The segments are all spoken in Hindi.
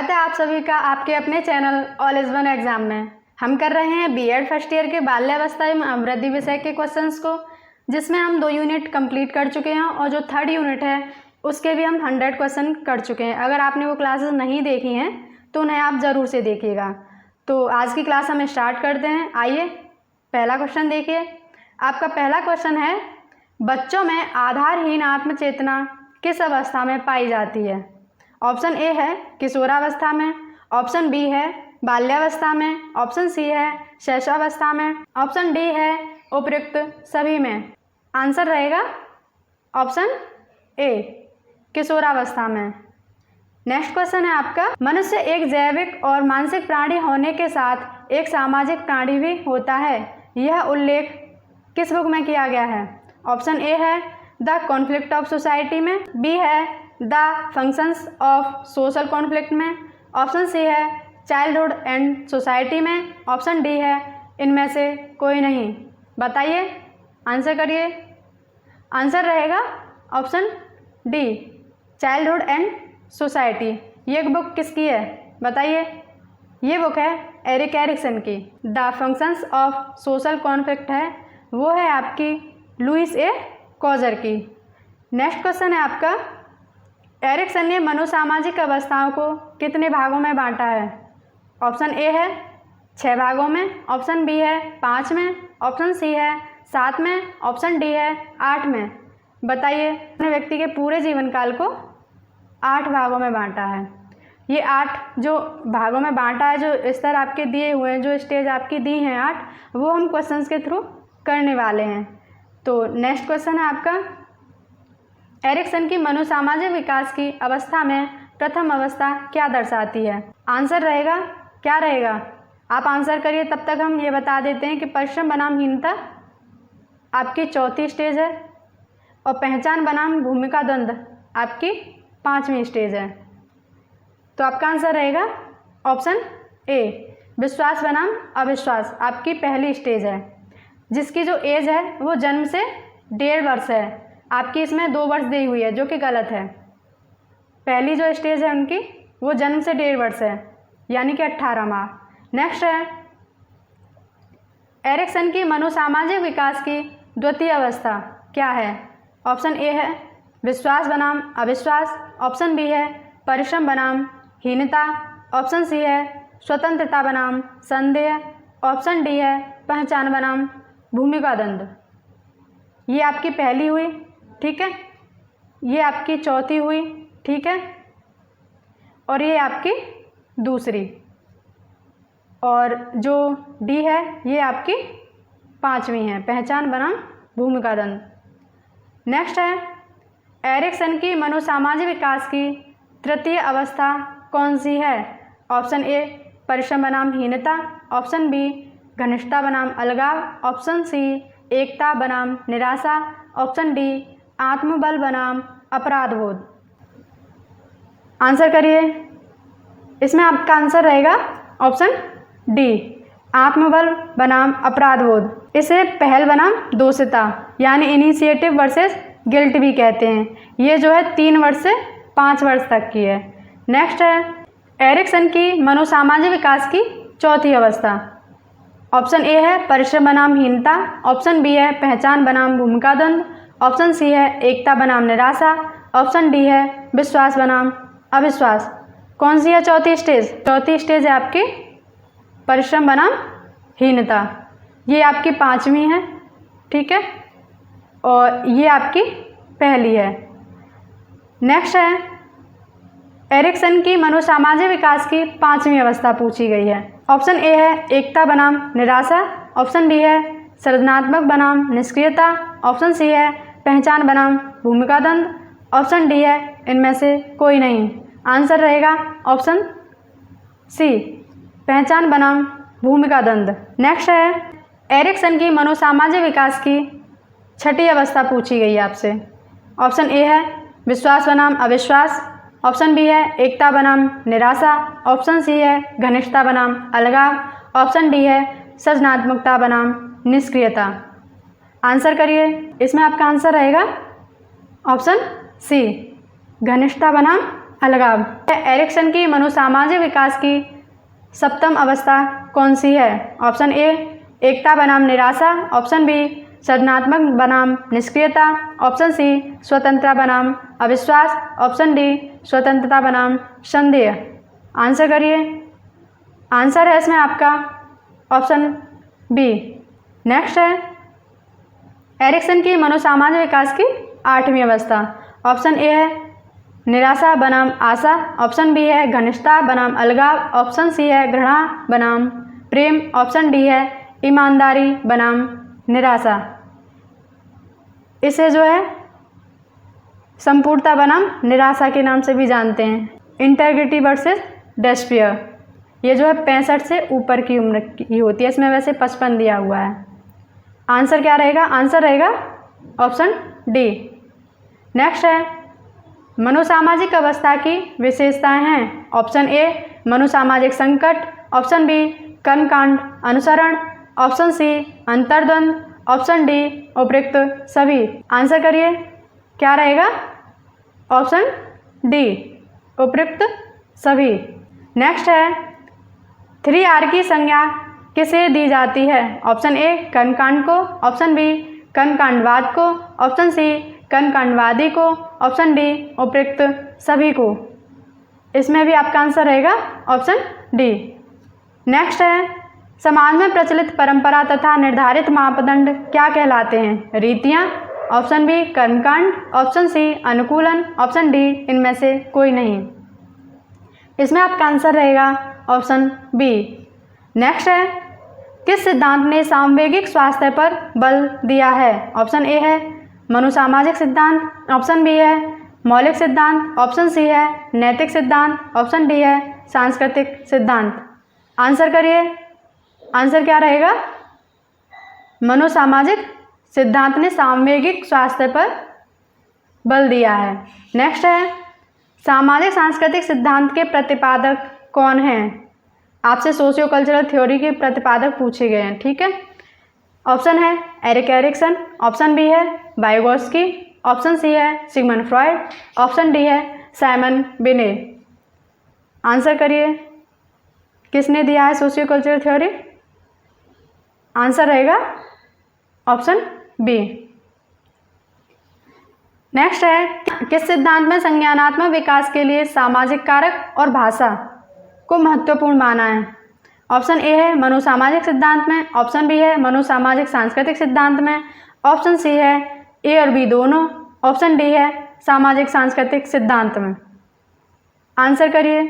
स्वागत है आप सभी का आपके अपने channel all is one exam में। हम कर रहे हैं बीएड फर्स्ट ईयर के बाल्यावस्था एवं अभिवृद्धि विषय के क्वेश्चंस को, जिसमें हम 2 यूनिट कंप्लीट कर चुके हैं और जो 3rd यूनिट है उसके भी हम 100 क्वेश्चन कर चुके हैं। अगर आपने वो क्लासेस नहीं देखी हैं तो उन्हें आप ज़रूर से देखिएगा। तो आज की क्लास हम स्टार्ट करते हैं। आइए पहला क्वेश्चन देखिए। आपका पहला क्वेश्चन है, बच्चों में आधारहीन आत्मचेतना किस अवस्था में पाई जाती है? ऑप्शन ए है किशोरावस्था में, ऑप्शन बी है बाल्यावस्था में, ऑप्शन सी है शैशवावस्था में, ऑप्शन डी है उपयुक्त सभी में। आंसर रहेगा ऑप्शन ए किशोरावस्था में। नेक्स्ट क्वेश्चन है आपका, मनुष्य एक जैविक और मानसिक प्राणी होने के साथ एक सामाजिक प्राणी भी होता है। यह उल्लेख किस बुक में किया गया है? ऑप्शन ए है द कॉन्फ्लिक्ट ऑफ सोसाइटी में, बी है the functions of social conflict में, ऑप्शन सी है चाइल्डहुड एंड सोसाइटी में, ऑप्शन डी है इनमें से कोई नहीं। बताइए, आंसर करिए। आंसर रहेगा option D childhood and society. ये बुक किसकी है बताइए? ये बुक है एरिक एरिक्सन की। The functions of social conflict है वो है आपकी लुइस ए कॉजर की। नेक्स्ट क्वेश्चन है आपका, एरिक्सन ने मनोसामाजिक अवस्थाओं को कितने भागों में बांटा है? ऑप्शन ए है 6 भागों में, ऑप्शन बी है 5 में, ऑप्शन सी है 7 में, ऑप्शन डी है 8 में। बताइए, अपने व्यक्ति के पूरे जीवन काल को 8 भागों में बांटा है। ये 8 जो भागों में बांटा है, जो स्तर आपके दिए हुए हैं, जो स्टेज आपकी दी हैं 8, वो हम क्वेश्चंस के थ्रू करने वाले हैं। तो नेक्स्ट क्वेश्चन है आपका, एरिक्सन की मनोसामाजिक विकास की अवस्था में प्रथम अवस्था क्या दर्शाती है? आंसर रहेगा क्या रहेगा? आप आंसर करिए, तब तक हम ये बता देते हैं कि परिश्रम बनामहीनता आपकी 4थी स्टेज है और पहचान बनाम भूमिका द्वंद्व आपकी 5वीं स्टेज है। तो आपका आंसर रहेगा ऑप्शन ए विश्वास बनाम अविश्वास आपकी पहली स्टेज है, जिसकी जो एज है वो जन्म से 1.5 वर्ष है। आपकी इसमें 2 वर्ष दी हुई है जो कि गलत है। पहली जो स्टेज है उनकी वो जन्म से 1.5 वर्ष है, यानी कि 18 माह। नेक्स्ट है, एरिक्सन की मनोसामाजिक विकास की द्वितीय अवस्था क्या है? ऑप्शन ए है विश्वास बनाम अविश्वास, ऑप्शन बी है परिश्रम बनाम हीनता, ऑप्शन सी है स्वतंत्रता बनाम संदेह, ऑप्शन डी है पहचान बनाम भूमिका द्वंद्व। ये आपकी पहली हुई, ठीक है, ये आपकी 4थी हुई, ठीक है, और ये आपकी दूसरी, और जो डी है ये आपकी 5वीं है, पहचान बनाम भूमिका द्वंद्व। नेक्स्ट है, एरिक्सन की मनोसामाजिक विकास की तृतीय अवस्था कौन सी है? ऑप्शन ए परिश्रम बनाम हीनता, ऑप्शन बी घनिष्ठता बनाम अलगाव, ऑप्शन सी एकता बनाम निराशा, ऑप्शन डी आत्मबल बनाम अपराधबोध। आंसर करिए। इसमें आपका आंसर रहेगा ऑप्शन डी आत्मबल बनाम अपराधबोध। इसे पहल बनाम दोषिता यानी इनिशिएटिव वर्सेस गिल्ट भी कहते हैं। ये जो है 3 वर्ष से 5 वर्ष तक की है। नेक्स्ट है, एरिक्सन की मनोसामाजिक विकास की 4थी अवस्था। ऑप्शन ए है परिश्रम बनाम हीनता, ऑप्शन बी है पहचान बनाम भूमिका द्वंद्व, ऑप्शन सी है एकता बनाम निराशा, ऑप्शन डी है विश्वास बनाम अविश्वास। कौन सी है 4थी स्टेज? 4थी स्टेज है आपकी परिश्रम बनाम हीनता। ये आपकी 5वीं है, ठीक है, और ये आपकी पहली है। नेक्स्ट है, एरिक्सन की मनोसामाजिक विकास की 5वीं अवस्था पूछी गई है। ऑप्शन ए है एकता बनाम निराशा, ऑप्शन बी है सृजनात्मक बनाम निष्क्रियता, ऑप्शन सी है पहचान बनाम भूमिका द्वंद्व, ऑप्शन डी है इनमें से कोई नहीं। आंसर रहेगा ऑप्शन सी पहचान बनाम भूमिका द्वंद्व। नेक्स्ट है, एरिक्सन की मनोसामाजिक विकास की 6ठी अवस्था पूछी गई है आपसे। ऑप्शन ए है विश्वास बनाम अविश्वास, ऑप्शन बी है एकता बनाम निराशा, ऑप्शन सी है घनिष्ठता बनाम अलगाव, ऑप्शन डी है सृजनात्मकता बनाम निष्क्रियता। आंसर करिए। इसमें आपका आंसर रहेगा ऑप्शन सी घनिष्ठता बनाम अलगाव। एरिक्सन की मनोसामाजिक विकास की सप्तम अवस्था कौन सी है? ऑप्शन ए एकता बनाम निराशा, ऑप्शन बी सृजनात्मक बनाम निष्क्रियता, ऑप्शन सी स्वतंत्रता बनाम अविश्वास, ऑप्शन डी स्वतंत्रता बनाम संदेह। आंसर करिए। आंसर है इसमें आपका ऑप्शन बी। नेक्स्ट है एरिक्सन की मनोसामाजिक विकास की 8वीं अवस्था। ऑप्शन ए है निराशा बनाम आशा, ऑप्शन बी है घनिष्ठता बनाम अलगाव, ऑप्शन सी है घृणा बनाम प्रेम, ऑप्शन डी है ईमानदारी बनाम निराशा। इसे जो है संपूर्णता बनाम निराशा के नाम से भी जानते हैं। Integrity versus despair. ये जो है 65 से ऊपर की उम्र की होती है। इसमें वैसे 55 दिया हुआ है। आंसर क्या रहेगा? आंसर रहेगा ऑप्शन डी। नेक्स्ट है मनोसामाजिक अवस्था की विशेषताएं हैं। ऑप्शन ए मनोसामाजिक संकट, ऑप्शन बी कर्मकांड अनुसरण, ऑप्शन सी अंतर्द्वंद, ऑप्शन डी उपयुक्त सभी। आंसर करिए। क्या रहेगा? ऑप्शन डी उपयुक्त सभी। नेक्स्ट है 3R की संज्ञा किसे दी जाती है? ऑप्शन ए कर्मकांड को, ऑप्शन बी कर्मकांडवाद को, ऑप्शन सी कर्मकांडवादी को, ऑप्शन डी उपयुक्त सभी को। इसमें भी आपका आंसर रहेगा ऑप्शन डी। नेक्स्ट है समाज में प्रचलित परंपरा तथा निर्धारित मापदंड क्या कहलाते हैं? रीतियाँ, ऑप्शन बी कर्मकांड, ऑप्शन सी अनुकूलन, ऑप्शन डी इनमें से कोई नहीं। इसमें आपका आंसर रहेगा ऑप्शन बी। नेक्स्ट है किस सिद्धांत ने सामवेगिक स्वास्थ्य पर बल दिया है? ऑप्शन ए है मनोसामाजिक सिद्धांत, ऑप्शन बी है मौलिक सिद्धांत, ऑप्शन सी है नैतिक सिद्धांत, ऑप्शन डी है सांस्कृतिक सिद्धांत। आंसर करिए। आंसर क्या रहेगा? मनोसामाजिक सिद्धांत ने सामवेगिक स्वास्थ्य पर बल दिया है। नेक्स्ट है सामाजिक सांस्कृतिक सिद्धांत के प्रतिपादक कौन हैं? आपसे सोशियो कल्चरल थ्योरी के प्रतिपादक पूछे गए हैं। ठीक है। ऑप्शन है एरिक एरिक्सन, ऑप्शन बी है वाइगोत्स्की, ऑप्शन सी है सिगमंड फ्रॉइड, ऑप्शन डी है साइमन बिनेट। आंसर करिए। किसने दिया है सोशियो कल्चरल थ्योरी? आंसर रहेगा ऑप्शन बी। नेक्स्ट है किस सिद्धांत में संज्ञानात्मक विकास के लिए सामाजिक कारक और भाषा को महत्वपूर्ण माना है? ऑप्शन ए है मनोसामाजिक सिद्धांत में, ऑप्शन बी है मनोसामाजिक सांस्कृतिक सिद्धांत में, ऑप्शन सी है ए और बी दोनों, ऑप्शन डी है सामाजिक सांस्कृतिक सिद्धांत में। आंसर करिए।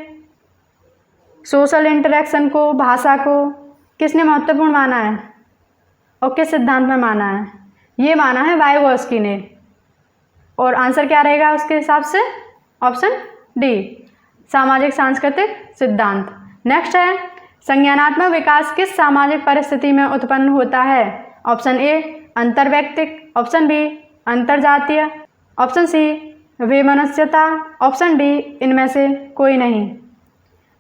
सोशल इंटरेक्शन को, भाषा को किसने महत्वपूर्ण माना है और किस सिद्धांत में माना है? ये माना है वाइगोत्स्की ने। और आंसर क्या रहेगा उसके हिसाब से? ऑप्शन डी सामाजिक सांस्कृतिक सिद्धांत। नेक्स्ट है संज्ञानात्मक विकास किस सामाजिक परिस्थिति में उत्पन्न होता है? ऑप्शन ए अंतर्वैयक्तिक, ऑप्शन बी अंतर्जातीय, ऑप्शन सी वैमनस्यता, ऑप्शन डी इनमें से कोई नहीं।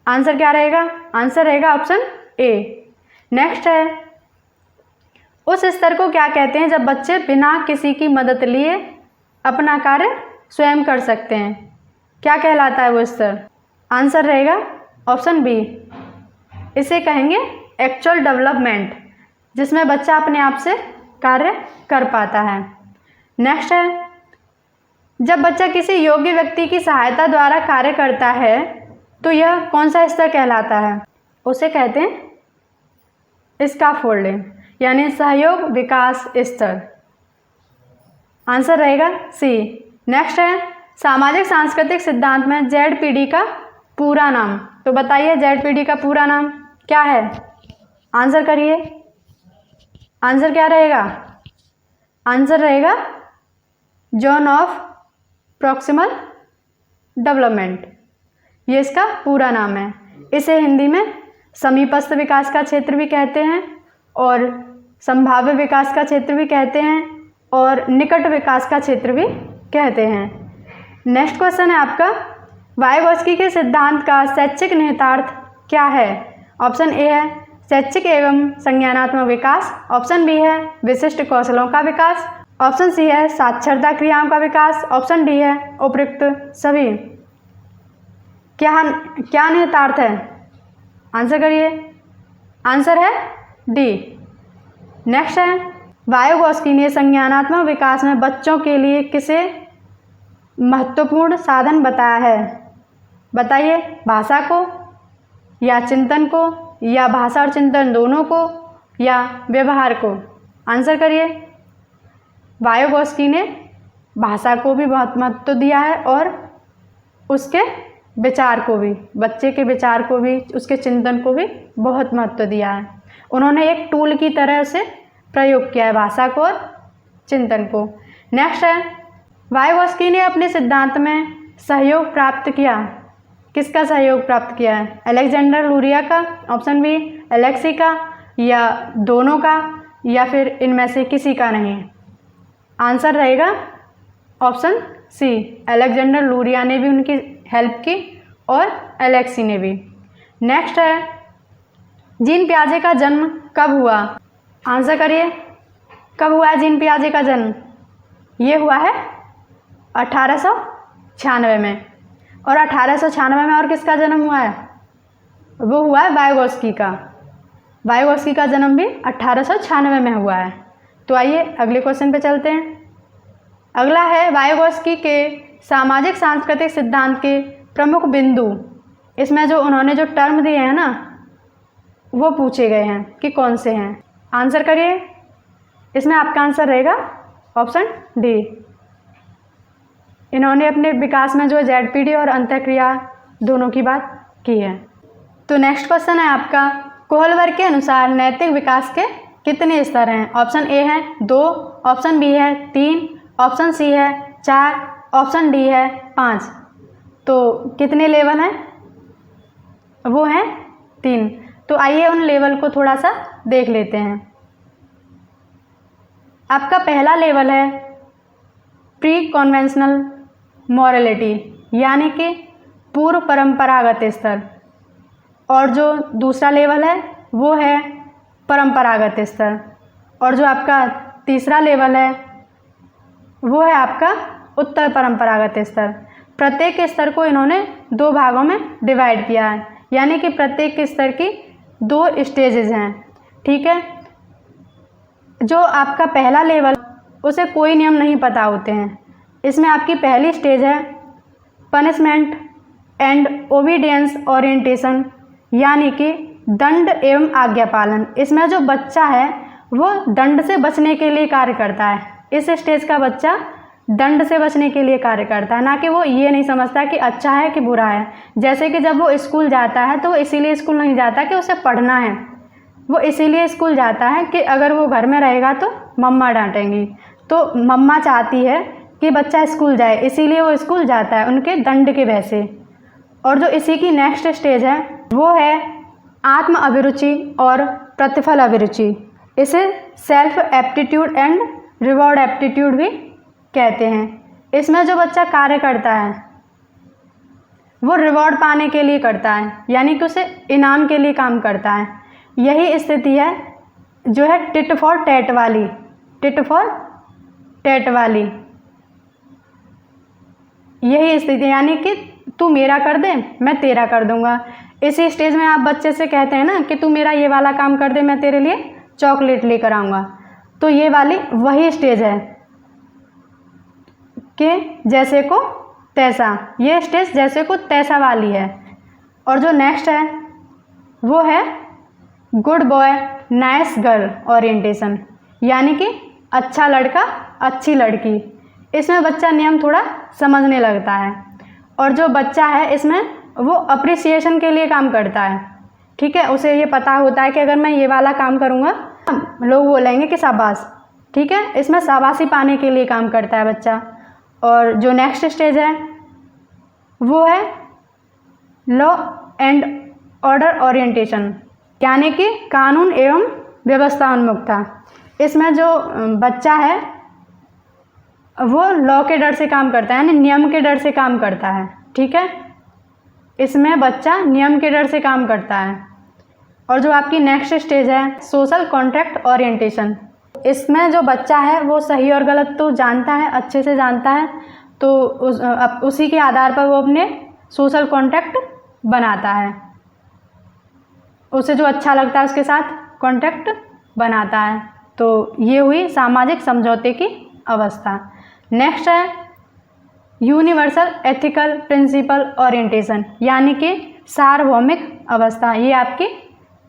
आंसर क्या रहेगा? आंसर रहेगा ऑप्शन ए। नेक्स्ट है उस स्तर को क्या कहते हैं जब बच्चे बिना किसी की मदद लिए अपना कार्य स्वयं कर सकते हैं? क्या कहलाता है वो स्तर? आंसर रहेगा ऑप्शन बी। इसे कहेंगे एक्चुअल डेवलपमेंट, जिसमें बच्चा अपने आप से कार्य कर पाता है। नेक्स्ट है जब बच्चा किसी योग्य व्यक्ति की सहायता द्वारा कार्य करता है तो यह कौन सा स्तर कहलाता है? उसे कहते हैं स्कैफोल्डिंग, यानी सहयोग विकास स्तर। आंसर रहेगा सी। नेक्स्ट है सामाजिक सांस्कृतिक सिद्धांत में ZPD का पूरा नाम। तो बताइए ZPD का पूरा नाम क्या है? आंसर करिए। आंसर क्या रहेगा? आंसर रहेगा जोन ऑफ प्रॉक्सिमल डेवलपमेंट। ये इसका पूरा नाम है। इसे हिंदी में समीपस्थ विकास का क्षेत्र भी कहते हैं और संभाव्य विकास का क्षेत्र भी कहते हैं और निकट विकास का क्षेत्र भी कहते हैं। नेक्स्ट क्वेश्चन है आपका वाइगोत्स्की के सिद्धांत का शैक्षिक निहितार्थ क्या है? ऑप्शन ए है शैक्षिक एवं संज्ञानात्मक विकास, ऑप्शन बी है विशिष्ट कौशलों का विकास, ऑप्शन सी है साक्षरता क्रियाओं का विकास, ऑप्शन डी है उपयुक्त सभी। क्या निहितार्थ है? आंसर करिए। आंसर है डी। नेक्स्ट है, वायोगोस्की ने संज्ञानात्मक विकास में बच्चों के लिए किसे महत्वपूर्ण साधन बताया है? बताइए, भाषा को या चिंतन को या भाषा और चिंतन दोनों को या व्यवहार को? आंसर करिए। वायोगोस्की ने भाषा को भी बहुत महत्व दिया है और उसके विचार को भी, बच्चे के विचार को भी, उसके चिंतन को भी बहुत महत्व दिया है। उन्होंने एक टूल की तरह उसे प्रयोग किया है, भाषा को और चिंतन को। नेक्स्ट है, वायोगोस्की ने अपने सिद्धांत में सहयोग प्राप्त किया। किसका सहयोग प्राप्त किया है? अलेक्जेंडर लुरिया का, ऑप्शन बी एलेक्सी का, या दोनों का, या फिर इनमें से किसी का नहीं? आंसर रहेगा ऑप्शन सी, अलेक्जेंडर लुरिया ने भी उनकी हेल्प की और एलेक्सी ने भी। नेक्स्ट है, जीन पियाजे का जन्म कब हुआ? आंसर करिए। कब हुआ है जीन पियाजे का जन्म? ये हुआ है 1896 में। और 1896 में और किसका जन्म हुआ है? वो हुआ है वायोगोस्की का। वायोगोस्की का जन्म भी 1896 में हुआ है। तो आइए अगले क्वेश्चन पे चलते हैं। अगला है, वायोगोस्की के सामाजिक सांस्कृतिक सिद्धांत के प्रमुख बिंदु। इसमें जो उन्होंने जो टर्म दिए हैं ना, वो पूछे गए हैं कि कौन से हैं। आंसर करिए। इसमें आपका आंसर रहेगा ऑप्शन डी। इन्होंने अपने विकास में जो ZPD और अंतःक्रिया दोनों की बात की है। तो नेक्स्ट क्वेश्चन है आपका, कोहलवर के अनुसार नैतिक विकास के कितने स्तर हैं? ऑप्शन ए है 2, ऑप्शन बी है 3, ऑप्शन सी है 4, ऑप्शन डी है 5। तो कितने लेवल हैं? वो हैं 3। तो आइए उन लेवल को थोड़ा सा देख लेते हैं। आपका पहला लेवल है प्री कॉन्वेंशनल मॉरलिटी, यानी कि पूर्व परंपरागत स्तर। और जो दूसरा लेवल है वो है परंपरागत स्तर। और जो आपका तीसरा लेवल है वो है आपका उत्तर परंपरागत स्तर। प्रत्येक स्तर को इन्होंने 2 भागों में डिवाइड किया है, यानी कि प्रत्येक स्तर की 2 स्टेजेस हैं। ठीक है। जो आपका पहला लेवल, उसे कोई नियम नहीं पता होते हैं। इसमें आपकी पहली स्टेज है पनिशमेंट एंड ओबीडियंस ओरिएंटेशन, यानी कि दंड एवं आज्ञा पालन। इसमें जो बच्चा है वो दंड से बचने के लिए कार्य करता है। इस स्टेज का बच्चा दंड से बचने के लिए कार्य करता है, ना कि वो ये नहीं समझता कि अच्छा है कि बुरा है। जैसे कि जब वो स्कूल जाता है तो वो इसीलिए स्कूल नहीं जाता कि उसे पढ़ना है, वो इसीलिए स्कूल जाता है कि अगर वो घर में रहेगा तो मम्मा डांटेंगी। तो मम्मा चाहती है कि बच्चा स्कूल जाए, इसीलिए वो स्कूल जाता है उनके दंड के भय से। और जो इसी की नेक्स्ट स्टेज है वो है आत्म अभिरुचि और प्रतिफल अभिरुचि। इसे self aptitude and reward aptitude भी कहते हैं। इसमें जो बच्चा कार्य करता है वो रिवॉर्ड पाने के लिए करता है, यानी कि उसे इनाम के लिए काम करता है। यही स्थिति है जो है टिट फॉर टैट वाली। टिट फॉर टैट वाली यही स्थिति, यानी कि तू मेरा कर दे मैं तेरा कर दूंगा। इसी स्टेज में आप बच्चे से कहते हैं ना कि तू मेरा ये वाला काम कर दे, मैं तेरे लिए चॉकलेट लेकर आऊँगा। तो ये वाली वही स्टेज है कि जैसे को तैसा। ये स्टेज जैसे को तैसा वाली है। और जो नेक्स्ट है वो है good boy nice girl orientation, यानी कि अच्छा लड़का अच्छी लड़की। इसमें बच्चा नियम थोड़ा समझने लगता है। और जो बच्चा है इसमें वो अप्रिसिएशन के लिए काम करता है। ठीक है, उसे ये पता होता है कि अगर मैं ये वाला काम करूँगा लोग बोलेंगे कि शाबाश। ठीक है, इसमें शाबाशी पाने के लिए काम करता है बच्चा। और जो नेक्स्ट स्टेज है वो है लॉ एंड ऑर्डर ओरिएंटेशन, यानी कि कानून एवं व्यवस्था उन्मुखता। इसमें जो बच्चा है वो लॉ के डर से काम करता है, यानी नियम के डर से काम करता है। ठीक है, इसमें बच्चा नियम के डर से काम करता है। और जो आपकी नेक्स्ट स्टेज है सोशल कॉन्ट्रैक्ट ओरिएंटेशन, इसमें जो बच्चा है वो सही और गलत तो जानता है, अच्छे से जानता है। तो उसी के आधार पर वो अपने सोशल कॉन्टैक्ट बनाता है, उसे जो अच्छा लगता है उसके साथ कॉन्टैक्ट बनाता है। तो ये हुई सामाजिक समझौते की अवस्था। नेक्स्ट है यूनिवर्सल एथिकल प्रिंसिपल ओरिएंटेशन, यानी कि सार्वभौमिक अवस्था। ये आपकी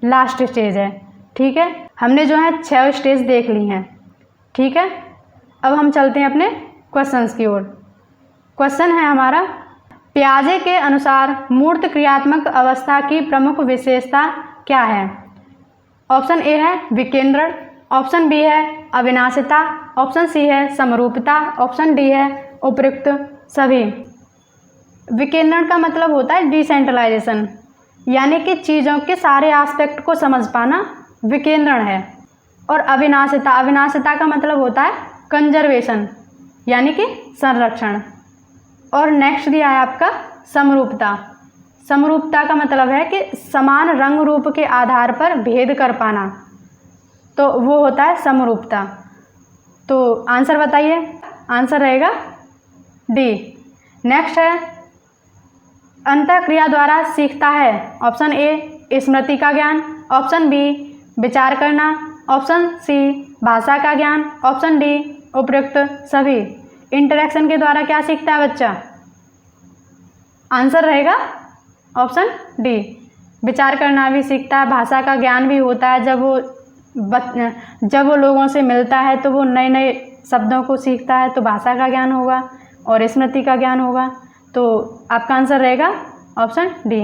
लास्ट स्टेज है। ठीक है, हमने जो है 6 स्टेज देख ली हैं। ठीक है, अब हम चलते हैं अपने क्वेश्चंस की ओर। क्वेश्चन है हमारा, पियाजे के अनुसार मूर्त क्रियात्मक अवस्था की प्रमुख विशेषता क्या है? ऑप्शन ए है विकेंद्रण, ऑप्शन बी है अविनाशिता, ऑप्शन सी है समरूपता, ऑप्शन डी है उपयुक्त सभी। विकेंद्रण का मतलब होता है डिसेंट्रलाइजेशन, यानी कि चीज़ों के सारे एस्पेक्ट को समझ पाना विकेंद्रण है। और अविनाशिता, अविनाशिता का मतलब होता है कंजर्वेशन, यानी कि संरक्षण। और नेक्स्ट दिया है आपका समरूपता। समरूपता का मतलब है कि समान रंग रूप के आधार पर भेद कर पाना, तो वो होता है समरूपता। तो आंसर बताइए, आंसर रहेगा डी। नेक्स्ट है अंतःक्रिया द्वारा सीखता है। ऑप्शन ए स्मृति का ज्ञान, ऑप्शन बी विचार करना, ऑप्शन सी भाषा का ज्ञान, ऑप्शन डी उपयुक्त सभी। इंटरेक्शन के द्वारा क्या सीखता है बच्चा? आंसर रहेगा ऑप्शन डी, विचार करना भी सीखता है, भाषा का ज्ञान भी होता है। जब वो लोगों से मिलता है तो वो नए नए शब्दों को सीखता है, तो भाषा का ज्ञान होगा और स्मृति का ज्ञान होगा। तो आपका आंसर रहेगा ऑप्शन डी।